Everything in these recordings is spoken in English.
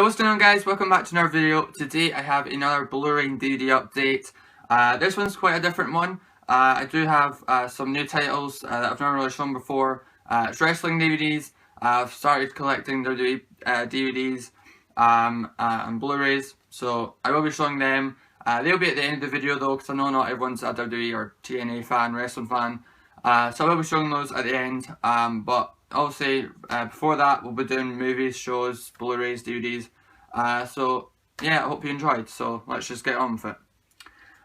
what's going on, guys? Welcome back to another video. Today I have another Bluray DVD update. This one's quite a different one. I do have some new titles that I've never really shown before. It's wrestling DVDs. I've started collecting WWE DVDs and Blu-rays, so I will be showing them. They'll be at the end of the video though, because I know not everyone's a WWE or TNA fan, wrestling fan. So I will be showing those at the end, but obviously before that we'll be doing movies, shows, Blu-rays, DVDs. So yeah, I hope you enjoyed, so let's just get on with it.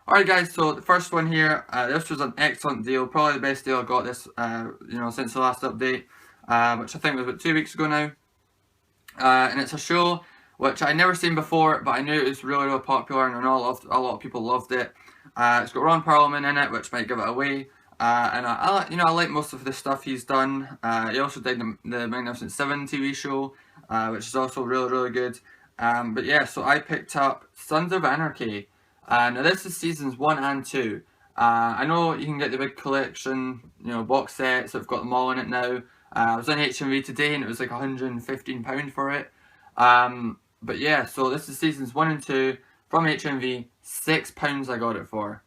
Alright guys, so the first one here, this was an excellent deal, probably the best deal I got this, since the last update, which I think was about 2 weeks ago now. And it's a show which I'd never seen before, but I knew it was really, really popular, and I know a lot of people loved it. It's got Ron Perlman in it, which might give it away. And I like most of the stuff he's done. He also did the Magnificent Seven TV show, which is also really, really good. But yeah, so I picked up Sons of Anarchy. Now this is seasons 1 and 2. I know you can get the big collection, box sets. I've got them all in it now. I was in HMV today and it was like £115 for it. But yeah, so this is seasons 1 and 2 from HMV. £6 I got it for.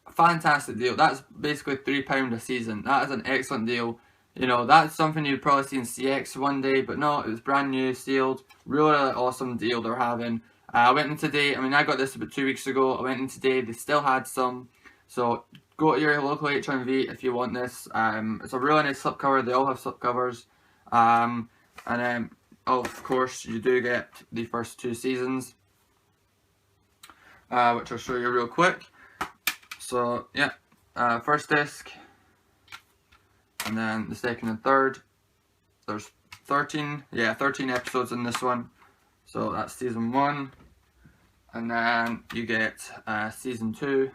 Fantastic deal. That's basically £3 a season. That is an excellent deal. That's something you'd probably see in CX one day, but no, it was brand new, sealed. Really, really awesome deal they're having. I went in today. I got this about 2 weeks ago. I went in today. They still had some. So go to your local HMV if you want this. It's a really nice slipcover. They all have slipcovers. And then, of course, you do get the first 2 seasons, which I'll show you real quick. So yeah, first disc, and then the second and third. There's 13 episodes in this one. So that's season 1, and then you get season 2.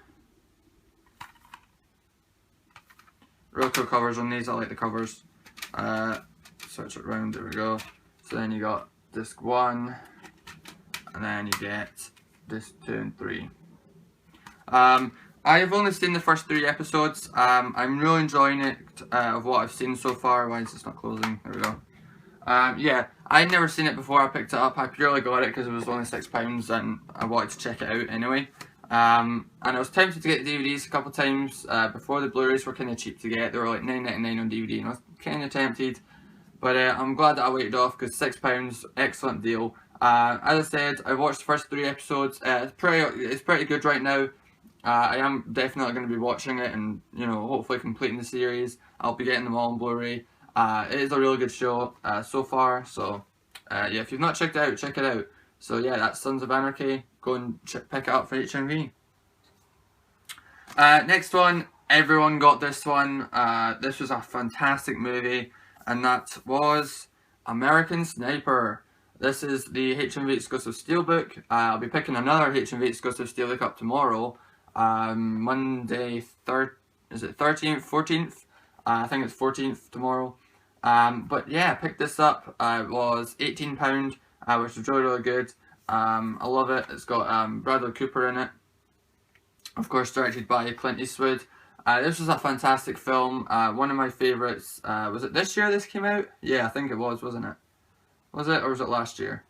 Real cool covers on these. I like the covers. Switch it around. There we go. So then you got disc 1, and then you get disc 2 and 3. I've only seen the first 3 episodes. I'm really enjoying it, of what I've seen so far. Why is this not closing? There we go. Yeah, I'd never seen it before I picked it up. I purely got it because it was only £6 and I wanted to check it out anyway. And I was tempted to get the DVDs a couple of times before. The Blu-rays were kind of cheap to get. They were like £9.99 on DVD, and I was kind of tempted. But I'm glad that I waited off, because £6, excellent deal. As I said, I watched the first 3 episodes. It's pretty good right now. I am definitely going to be watching it and, hopefully completing the series. I'll be getting them all on Blu-ray. It is a really good show so far, so yeah, if you've not checked it out, check it out. So yeah, that's Sons of Anarchy. Go and pick it up for HMV. Next one, everyone got this one. This was a fantastic movie, and that was American Sniper. This is the HMV exclusive steelbook. I'll be picking another HMV exclusive steelbook up tomorrow. Monday, 13th, 14th? I think it's 14th tomorrow. But yeah, I picked this up. It was £18, which is really, really good. I love it. It's got Bradley Cooper in it. Of course, directed by Clint Eastwood. This was a fantastic film. One of my favourites. Was it this year this came out? Yeah, I think it was, wasn't it? Was it, or was it last year?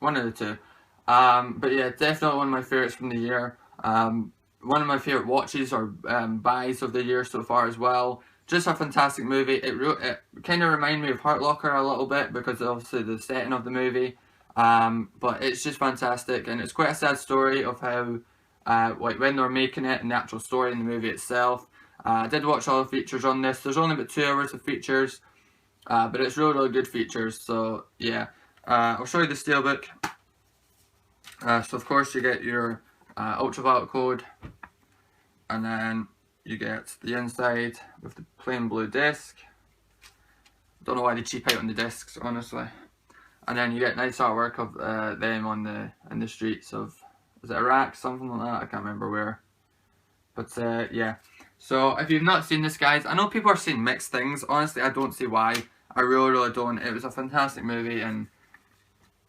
One of the two. But yeah, definitely one of my favourites from the year. One of my favourite watches or buys of the year so far as well. Just a fantastic movie. It kind of reminded me of Hurt Locker a little bit, because obviously the setting of the movie. But it's just fantastic, and it's quite a sad story of how, like when they were making it and the actual story in the movie itself. I did watch all the features on this. There's only about 2 hours of features, but it's really, really good features. So yeah, I'll show you the steelbook. So of course you get your ultraviolet code, and then you get the inside with the plain blue disc. Don't know why they cheap out on the discs, honestly. And then you get nice artwork of them in the streets of, is it Iraq, something like that? I can't remember where. But yeah, so if you've not seen this, guys, I know people are saying mixed things. Honestly, I don't see why. I really, really don't. It was a fantastic movie, and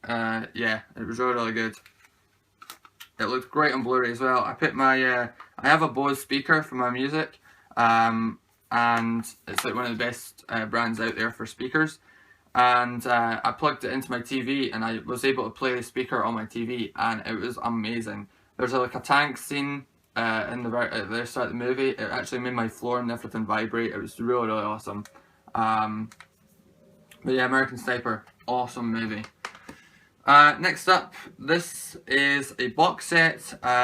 yeah, it was really, really good. It looked great on Blu-ray as well. I put my, I have a Bose speaker for my music, and it's like one of the best brands out there for speakers. and I plugged it into my TV, and I was able to play the speaker on my TV, and it was amazing. There's like a tank scene in the at the start of the movie. It actually made my floor and everything vibrate. It was really awesome. But yeah, American Sniper, awesome movie. Next up, this is a box set,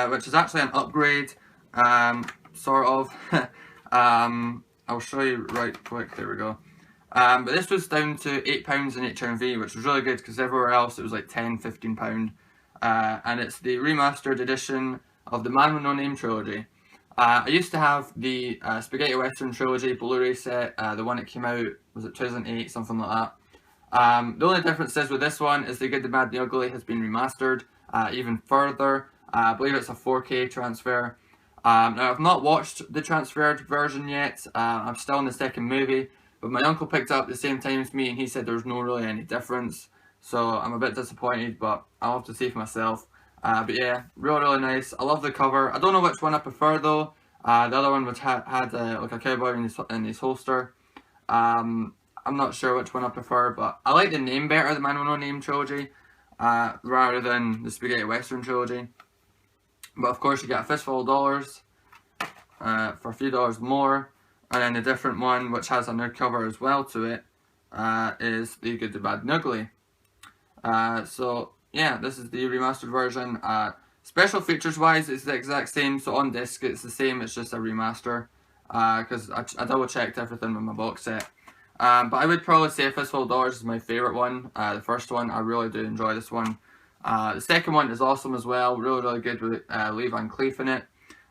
which is actually an upgrade, sort of. I'll show you right quick, there we go. But this was down to £8 in HMV, which was really good because everywhere else it was like £10, £15. And it's the remastered edition of the Man with No Name trilogy. I used to have the Spaghetti Western trilogy Blu-ray set, the one that came out, was it 2008, something like that. The only difference is with this one is The Good, the Bad, the Ugly has been remastered even further. I believe it's a 4K transfer. Now I've not watched the transferred version yet. I'm still in the second movie, but my uncle picked it up at the same time as me and he said there's no really any difference. So I'm a bit disappointed, but I'll have to see for myself. But yeah, really nice. I love the cover. I don't know which one I prefer though. The other one which had like a cowboy in his holster. I'm not sure which one I prefer, but I like the name better, the Man with No Name trilogy, rather than the Spaghetti Western trilogy. But of course you get a fistful of dollars for a few dollars more, and then a different one which has a new cover as well to it is The Good, the Bad, and Ugly. So yeah, this is the remastered version. Special features wise it's the exact same, so on disc it's the same, it's just a remaster, because I double checked everything with my box set. But I would probably say Fistful of Dollars is my favourite one. The first one, I really do enjoy this one. The second one is awesome as well, really good with Lee Van Cleef in it.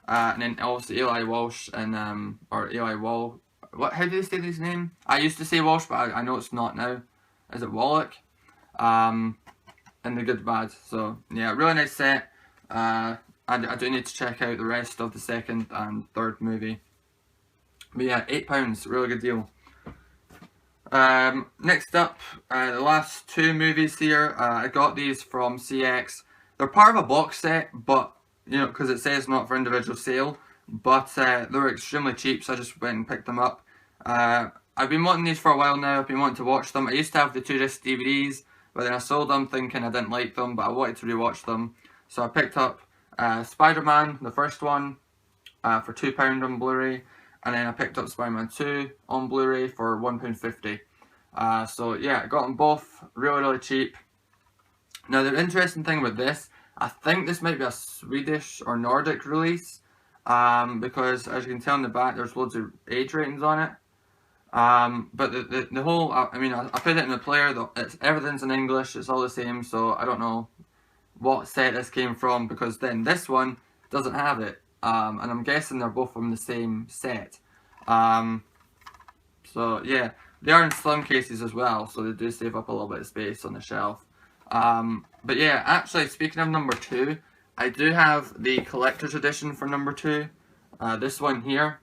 And then obviously Eli Walsh and, or Eli Wall, how do they say his name? I used to say Walsh, but I know it's not now. Is it Wallach? And The Good, the Bad. So yeah, really nice set. I do need to check out the rest of the second and third movie. But yeah, £8, really good deal. Next up, the last two movies here, I got these from CX. They're part of a box set, but, you know, because it says not for individual sale, but they're extremely cheap, so I just went and picked them up. I've been wanting these for a while now, I've been wanting to watch them. I used to have the 2-disc DVDs, but then I sold them thinking I didn't like them, but I wanted to rewatch them. So I picked up Spider-Man, the first one, for £2 on Blu-ray. And then I picked up Spider-Man 2 on Blu-ray for £1.50. So yeah, I got them both really cheap. Now the interesting thing with this, I think this might be a Swedish or Nordic release, because as you can tell in the back there's loads of age ratings on it. But the whole, I mean, I put it in the player, everything's in English, it's all the same, so I don't know what set this came from, because then this one doesn't have it. And I'm guessing they're both from the same set. So yeah, they are in slim cases as well, so they do save up a little bit of space on the shelf. But yeah, actually speaking of number 2, I do have the collector's edition for number 2. This one here,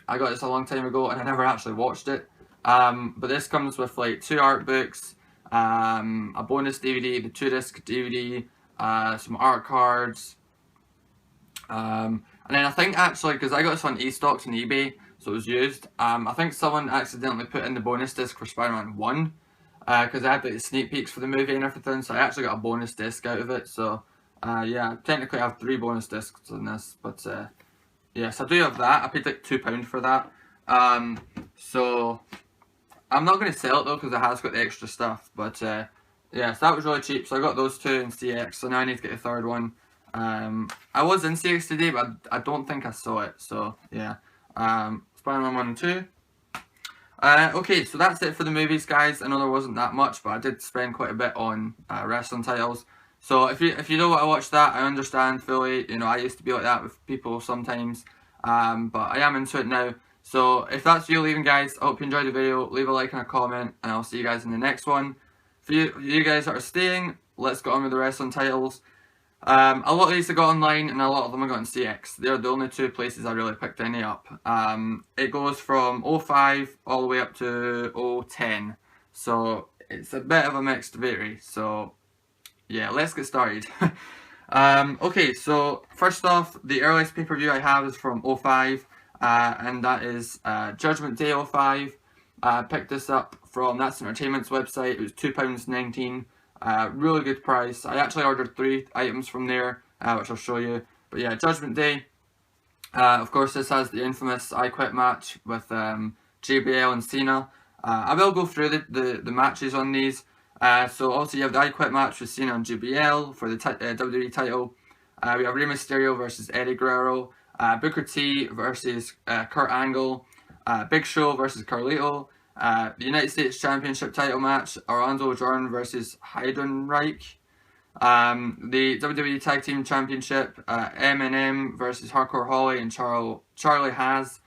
I got this a long time ago and I never actually watched it. But this comes with like 2 art books, a bonus DVD, the 2-disc DVD, some art cards. And then I think actually, because I got this on eStocks and eBay, so it was used, I think someone accidentally put in the bonus disc for Spider-Man 1, because I had like, the sneak peeks for the movie and everything, so I actually got a bonus disc out of it, so yeah, technically I have 3 bonus discs on this, but yes, I do have that. I paid like £2 for that, so I'm not going to sell it though, because it has got the extra stuff, but yeah, so that was really cheap, so I got those 2 in CX, so now I need to get the third one. I was in CX today, but I don't think I saw it, so yeah. Spider-Man 1 and 2. Okay, so that's it for the movies, guys. I know there wasn't that much, but I did spend quite a bit on wrestling titles. So if you don't want to watch that, I understand fully. You know, I used to be like that with people sometimes, but I am into it now. So if that's you leaving, guys, I hope you enjoyed the video. Leave a like and a comment, and I'll see you guys in the next one. For you guys that are staying, let's get on with the wrestling titles. A lot of these I got online and a lot of them I got in CX. They're the only 2 places I really picked any up. It goes from 05 all the way up to 010. So it's a bit of a mixed vary. So yeah, let's get started. Okay, so first off, the earliest pay-per-view I have is from 05. And that is Judgment Day 05. I picked this up from That's Entertainment's website. It was £2.19. Really good price. I actually ordered 3 items from there, which I'll show you. But yeah, Judgment Day. Of course, this has the infamous I Quit match with JBL and Cena. I will go through the matches on these. So also you have the I Quit match with Cena and JBL for the WWE title. We have Rey Mysterio versus Eddie Guerrero. Booker T versus Kurt Angle. Big Show versus Carlito. The United States Championship title match, Orlando Jordan versus Heidenreich. The WWE Tag Team Championship, M&M versus Hardcore Holly and Charlie Haas.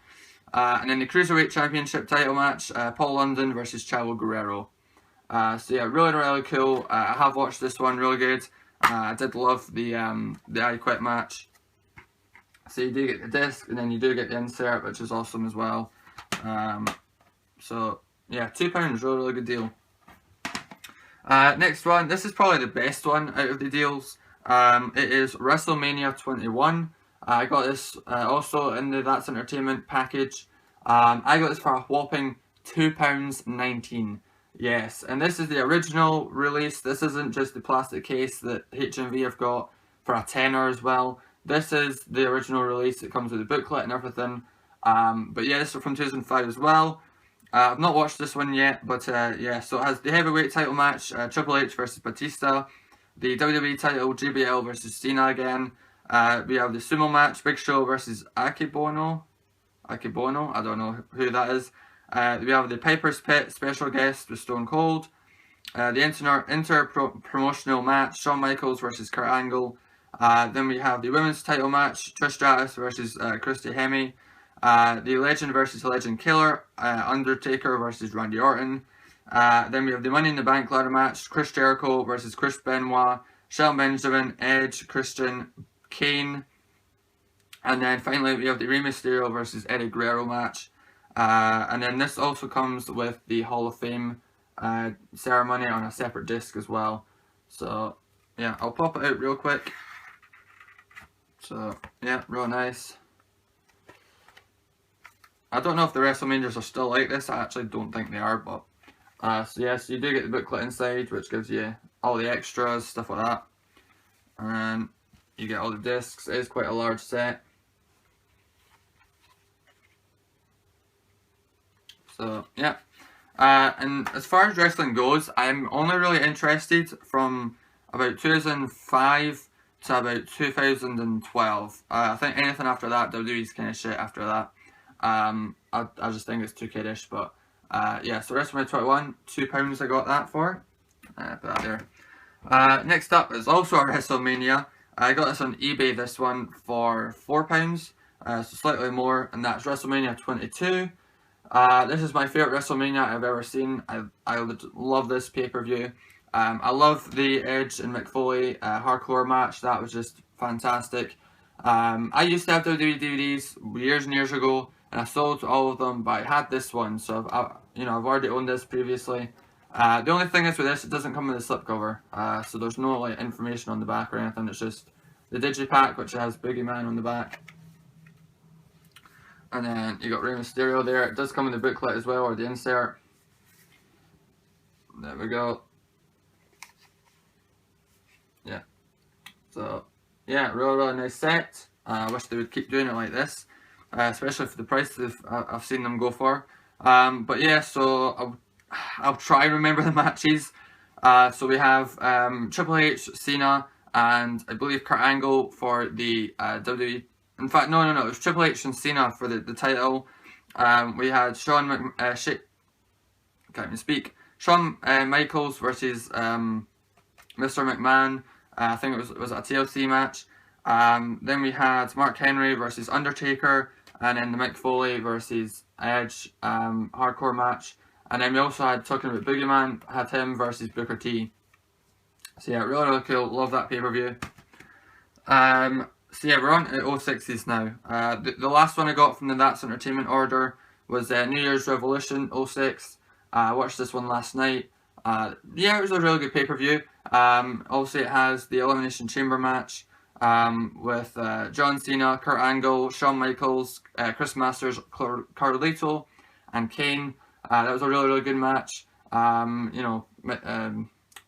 And then the Cruiserweight Championship title match, Paul London versus Chavo Guerrero. So yeah, really cool. I have watched this one, really good. I did love the I Quit match. So you do get the disc, and then you do get the insert, which is awesome as well. So yeah, £2, really good deal. Next one, this is probably the best one out of the deals. It is WrestleMania 21. I got this also in the That's Entertainment package. I got this for a whopping £2.19. Yes, and this is the original release. This isn't just the plastic case that HMV have got for a tenner as well. This is the original release. It comes with a booklet and everything. But yeah, this is from 2005 as well. I've not watched this one yet, but yeah, so it has the heavyweight title match, Triple H versus Batista, the WWE title, JBL versus Cena again. We have the sumo match, Big Show versus Akebono, I don't know who that is. We have the Piper's Pit special guest with Stone Cold. The inter-promotional match, Shawn Michaels versus Kurt Angle. Then we have the women's title match, Trish Stratus versus Christy Hemme. The Legend versus Legend Killer, Undertaker versus Randy Orton. Then we have the Money in the Bank ladder match, Chris Jericho versus Chris Benoit, Shelton Benjamin, Edge, Christian, Kane. And then finally we have the Rey Mysterio versus Eddie Guerrero match. And then this also comes with the Hall of Fame ceremony on a separate disc as well. So yeah, I'll pop it out real quick. So yeah, real nice. I don't know if the WrestleManias are still like this. I actually don't think they are, but so yes, you do get the booklet inside, which gives you all the extras, stuff like that, and you get all the discs. It is quite a large set. So yeah, and as far as wrestling goes, I'm only really interested from about 2005 to about 2012. I think anything after that, WWE's kind of shit after that. I just think it's too kiddish, but yeah, so WrestleMania 21, £2 I got that for. Put that there. Next up is also a WrestleMania. I got this on eBay, this one, for £4, so slightly more, and that's WrestleMania 22. This is my favourite WrestleMania I've ever seen. I would love this pay-per-view. I love the Edge and Mick Foley hardcore match. That was just fantastic. I used to have WWE DVDs years and years ago, and I sold all of them, but I had this one, so I've already owned this previously. The only thing is with this, it doesn't come with a slipcover, so there's no like information on the back or anything. It's just the digipack, which has Boogeyman on the back. And then you got Rey Mysterio there. It does come in the booklet as well, or the insert. There we go. Yeah. So, yeah, really nice set. I wish they would keep doing it like this, especially for the price I've seen them go for. But yeah, so I'll try and remember the matches. So we have Triple H, Cena, and I believe Kurt Angle for the WWE. In fact, no, it was Triple H and Cena for the title. We had Shawn Michaels versus Mr. McMahon. I think it was a TLC match. Then we had Mark Henry versus Undertaker, and then the Mick Foley versus Edge hardcore match. And then we also had, talking about Boogeyman, had him versus Booker T. So yeah, really cool. Love that pay-per-view. So yeah, we're on to 06s now. The last one I got from the That's Entertainment order was New Year's Revolution 06. I watched this one last night. Yeah, it was a really good pay-per-view. Also, it has the Elimination Chamber match with John Cena, Kurt Angle, Shawn Michaels, Chris Masters, Carlito, and Kane. That was a really good match. You know,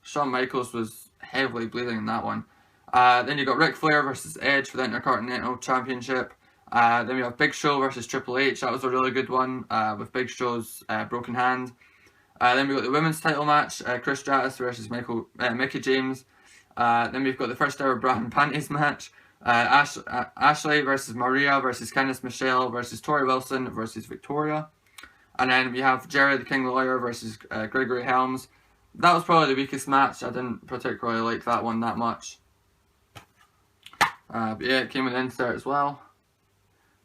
Shawn Michaels was heavily bleeding in that one. Then you got Ric Flair versus Edge for the Intercontinental Championship. Then we have Big Show versus Triple H. That was a really good one with Big Show's broken hand. Then we got the women's title match, Chris Stratus versus Mickie James. Then we've got the first ever bra and panties match, Ashley versus Maria versus Candice Michelle versus Tori Wilson versus Victoria. And then we have Jerry the King Lawler versus Gregory Helms. That was probably the weakest match. I didn't particularly like that one that much. But yeah, it came with an insert as well.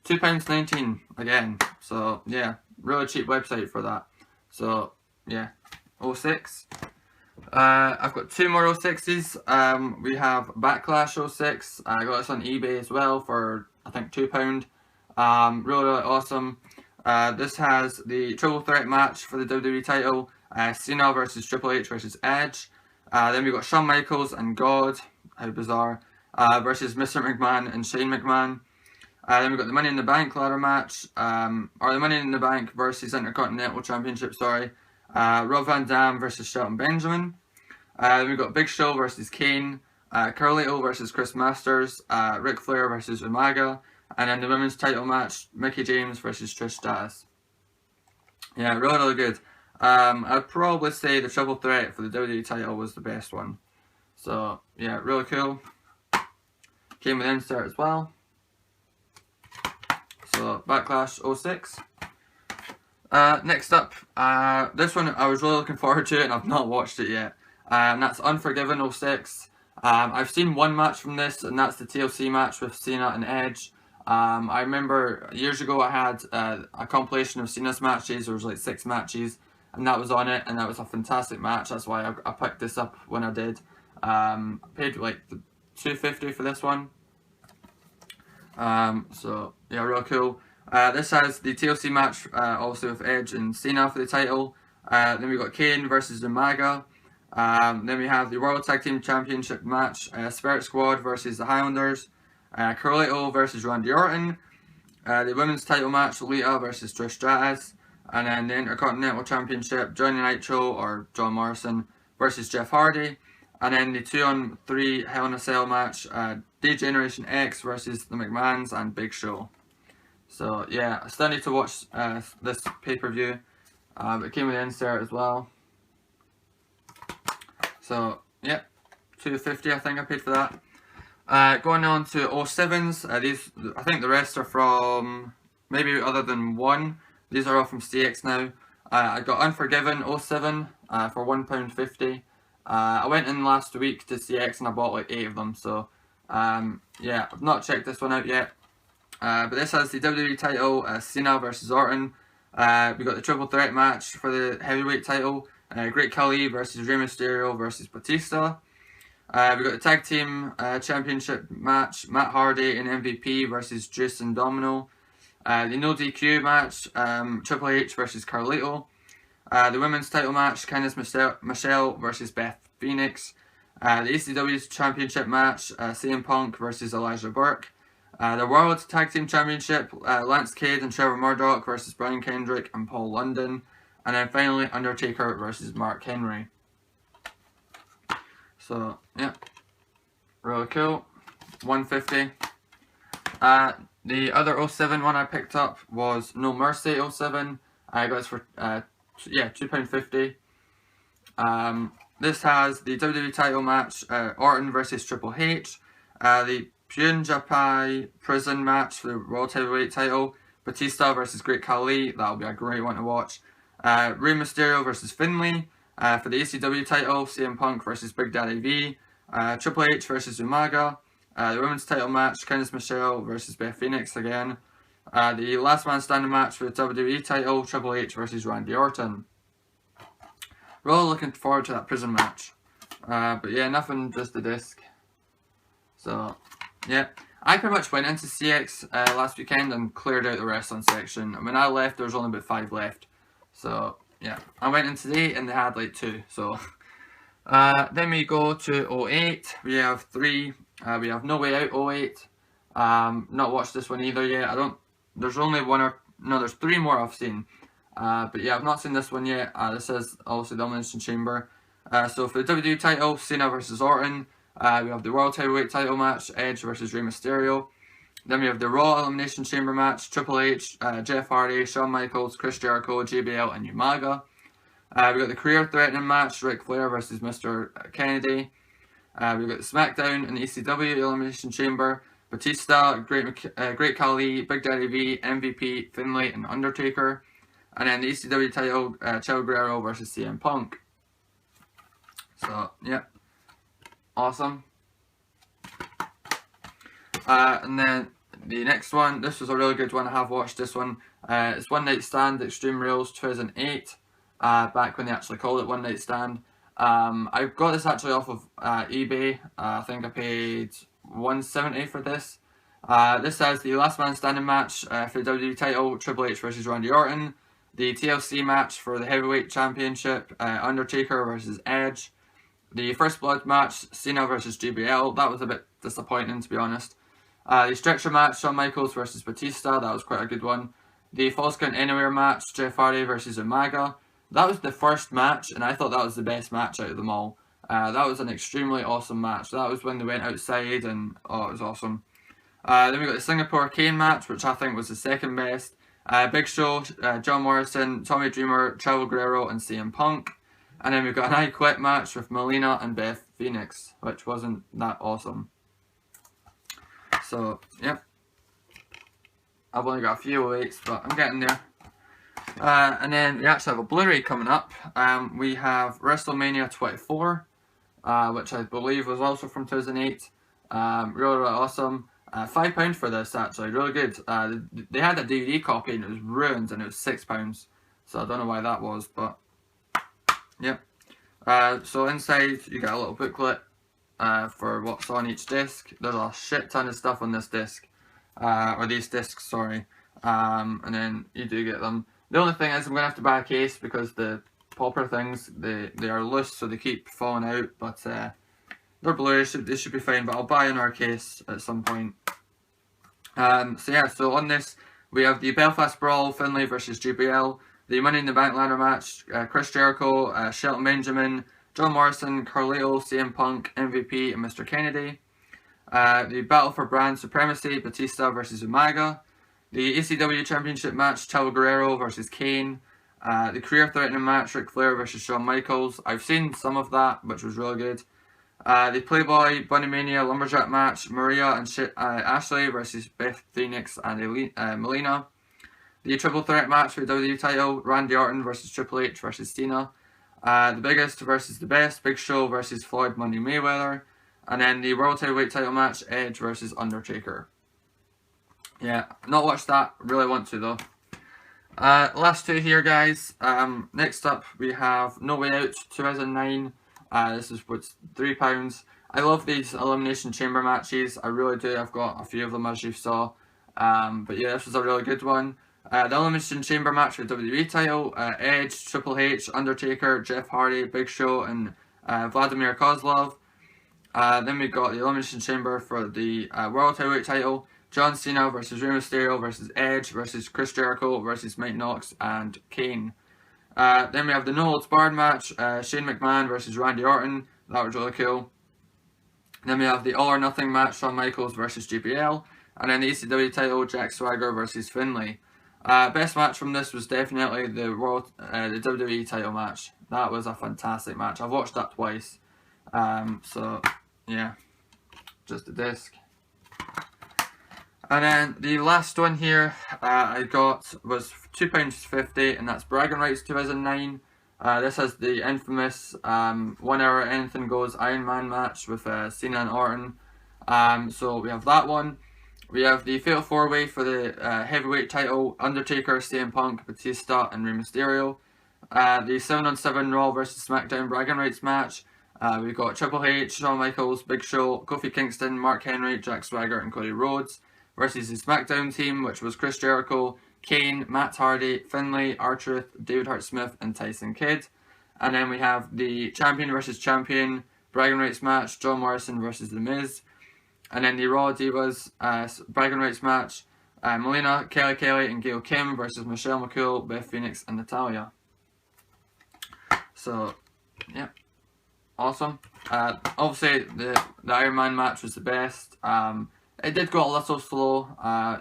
£2.19 again. So yeah, really cheap website for that. So yeah, 06. I've got two more 06s. We have Backlash 06. I got this on eBay as well for I think £2. Really awesome. This has the triple threat match for the WWE title. Cena versus Triple H versus Edge. Then we got Shawn Michaels and God. How bizarre. Versus Mr. McMahon and Shane McMahon. Then we got the Money in the Bank ladder match. Or the Money in the Bank versus Intercontinental Championship, sorry. Rob Van Dam versus Shelton Benjamin. Then we got Big Show versus Kane. Carlito versus Chris Masters. Ric Flair versus Umaga. And then the women's title match, Mickie James versus Trish Stratus. Yeah, really, really good. I'd probably say the triple threat for the WWE title was the best one. So, yeah, really cool. Came with insert as well. So, Backlash 06. Next up, this one I was really looking forward to and I've not watched it yet. And that's Unforgiven 06. I've seen one match from this, and that's the TLC match with Cena and Edge. I remember years ago I had a compilation of Cena's matches. There was like 6 matches, and that was on it, and that was a fantastic match. That's why I picked this up when I did. I paid like $2.50 for this one. So yeah, real cool. This has the TLC match, obviously with Edge and Cena for the title. Then we got Kane versus Umaga. Then we have the World Tag Team Championship match, Spirit Squad versus the Highlanders. Carlito versus Randy Orton. The women's title match, Lita versus Trish Stratus. And then the Intercontinental Championship, Johnny Nitro or John Morrison versus Jeff Hardy. And then the 2-on-3 Hell in a Cell match, D-Generation X versus the McMahons and Big Show. So yeah, I still need to watch this pay-per-view. It came with an insert as well. So yeah, $2.50 I think I paid for that. Going on to 07s, these, I think the rest are from, maybe other than one, these are all from CX now. I got Unforgiven 07 for £1.50. I went in last week to CX and I bought like 8 of them, so yeah, I've not checked this one out yet. But this has the WWE title, Cena versus Orton. We got the triple threat match for the heavyweight title, Great Khali versus Rey Mysterio versus Batista. We got the tag team championship match, Matt Hardy and MVP versus Juice and Domino. The no DQ match, Triple H versus Carlito. The women's title match, Candice Michelle versus Beth Phoenix. The ECW championship match, CM Punk versus Elijah Burke. The World Tag Team Championship, Lance Cade and Trevor Murdoch versus Brian Kendrick and Paul London. And then finally, Undertaker versus Mark Henry. So, yeah, really cool. $1.50. The other 07 one I picked up was No Mercy 07. I got this for, yeah, £2.50. This has the WWE title match, Orton versus Triple H. The Punjabi prison match for the World Heavyweight title, Batista versus Great Khali. That'll be a great one to watch. Rey Mysterio versus Finlay. For the ECW title, CM Punk versus Big Daddy V. Triple H versus Umaga. The women's title match, Candice Michelle versus Beth Phoenix again. The last man standing match for the WWE title, Triple H versus Randy Orton. Really looking forward to that prison match. But yeah, nothing, just the disc. So, yeah. I pretty much went into CX last weekend and cleared out the wrestling section. When I left, there was only about 5 left. So, yeah. I went in today and they had like 2. So, then we go to 08. We have 3. We have No Way Out 08. Not watched this one either yet. There's only one or, no, there's 3 more I've seen. But yeah, I've not seen this one yet. This is obviously the Elimination Chamber. So for the WWE title, Cena versus Orton. We have the World Heavyweight title match, Edge versus Rey Mysterio. Then we have the Raw Elimination Chamber match, Triple H, Jeff Hardy, Shawn Michaels, Chris Jericho, JBL, and Umaga. We got the career threatening match, Ric Flair versus Mr. Kennedy. We've got the SmackDown and the ECW Elimination Chamber, Batista, Great Khali, Big Daddy V, MVP, Finlay, and Undertaker. And then the ECW title, Chavo Guerrero versus CM Punk. So, yeah. Awesome. And then the next one, this was a really good one. I have watched this one. It's One Night Stand Extreme Rules 2008. Back when they actually called it One Night Stand. I got this actually off of eBay. I think I paid $170 for this. This has the Last Man Standing match for the WWE title, Triple H versus Randy Orton. The TLC match for the Heavyweight Championship, Undertaker versus Edge. The First Blood match, Cena versus JBL. That was a bit disappointing, to be honest. The Stretcher match, Shawn Michaels versus Batista. That was quite a good one. The Falls Count Anywhere match, Jeff Hardy versus Umaga. That was the first match, and I thought that was the best match out of them all. That was an extremely awesome match. That was when they went outside, and oh, it was awesome. Then we got the Singapore Kane match, which I think was the second best. Big Show, John Morrison, Tommy Dreamer, Chavo Guerrero, and CM Punk. And then we've got an I Quit match with Melina and Beth Phoenix, which wasn't that awesome. So, yep. I've only got a few weights, but I'm getting there. And then we actually have a Blu-ray coming up. We have WrestleMania 24, which I believe was also from 2008. Really, really awesome. £5 for this, actually, really good. They had a DVD copy and it was ruined, and it was £6. So I don't know why that was, but yep. So inside you get a little booklet for what's on each disc. There's a shit ton of stuff on this disc, or these discs, sorry. And then you do get them. The only thing is I'm going to have to buy a case because the popper things, they are loose, so they keep falling out, but they're Blu-ray, they should be fine, but I'll buy another case at some point. So yeah, so on this, we have the Belfast Brawl, Finlay versus JBL, the Money in the Bank ladder match, Chris Jericho, Shelton Benjamin, John Morrison, Carlito, CM Punk, MVP, and Mr. Kennedy. The Battle for Brand Supremacy, Batista versus Umaga. The ECW Championship match, Chavo Guerrero versus Kane. The career threatening match, Ric Flair versus Shawn Michaels. I've seen some of that, which was really good. The Playboy Bunny Mania Lumberjack match, Maria and Ashley versus Beth Phoenix and Melina. The triple threat match for the WWE title, Randy Orton versus Triple H versus Cena. The biggest versus the best, Big Show versus Floyd Money Mayweather. And then the World Heavyweight title match, Edge versus Undertaker. Yeah, not watched that, really want to though. Last two here, guys. Next up we have No Way Out 2009. This is what's £3. I love these Elimination Chamber matches, I really do. I've got a few of them, as you saw. But yeah, this was a really good one. The Elimination Chamber match for the WWE title, Edge, Triple H, Undertaker, Jeff Hardy, Big Show, and Vladimir Kozlov. Then we got the Elimination Chamber for the World Heavyweight title, John Cena versus Rey Mysterio versus Edge versus Chris Jericho versus Mike Knox and Kane. Then we have the No Holds Barred match, Shane McMahon versus Randy Orton. That was really cool. Then we have the All or Nothing match, Shawn Michaels versus JBL. And then the ECW title, Jack Swagger versus Finlay. Best match from this was definitely the WWE title match. That was a fantastic match. I've watched that twice. So, yeah. Just a disc. And then the last one here I got was £2.50, and that's Bragging Rights 2009. This has the infamous 1 hour anything goes Iron Man match with Cena and Orton. So we have that one. We have the Fatal 4-Way for the heavyweight title, Undertaker, CM Punk, Batista, and Rey Mysterio. The 7-on-7 Raw vs SmackDown Bragging Rights match. We've got Triple H, Shawn Michaels, Big Show, Kofi Kingston, Mark Henry, Jack Swagger, and Cody Rhodes versus the SmackDown team, which was Chris Jericho, Kane, Matt Hardy, Finlay, R-Truth, David Hart Smith, and Tyson Kidd. And then we have the Champion vs Champion Bragging Rights match, John Morrison versus The Miz. And then the Raw Divas Bragging Rights match, Melina, Kelly, and Gail Kim versus Michelle McCool, Beth Phoenix, and Natalia. So, yeah, awesome. Obviously, the Iron Man match was the best. It did go a little slow.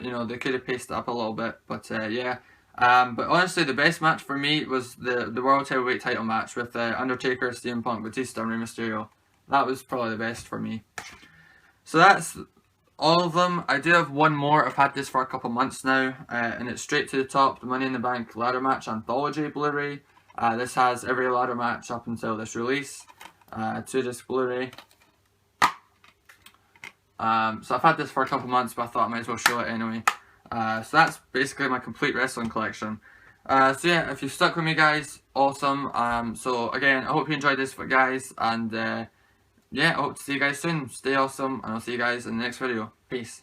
You know, they could have paced it up a little bit, but yeah. But honestly, the best match for me was the World Heavyweight title match with Undertaker, CM Punk, Batista, and Rey Mysterio. That was probably the best for me. So that's all of them. I do have one more. I've had this for a couple months now, and it's straight to the top, the Money in the Bank ladder match anthology Blu-ray. This has every ladder match up until this release. 2-disc Blu-ray. So I've had this for a couple months, but I thought I might as well show it anyway. So that's basically my complete wrestling collection. So yeah, if you've stuck with me, guys, awesome. So again, I hope you enjoyed this, guys, and yeah, I hope to see you guys soon. Stay awesome, and I'll see you guys in the next video. Peace.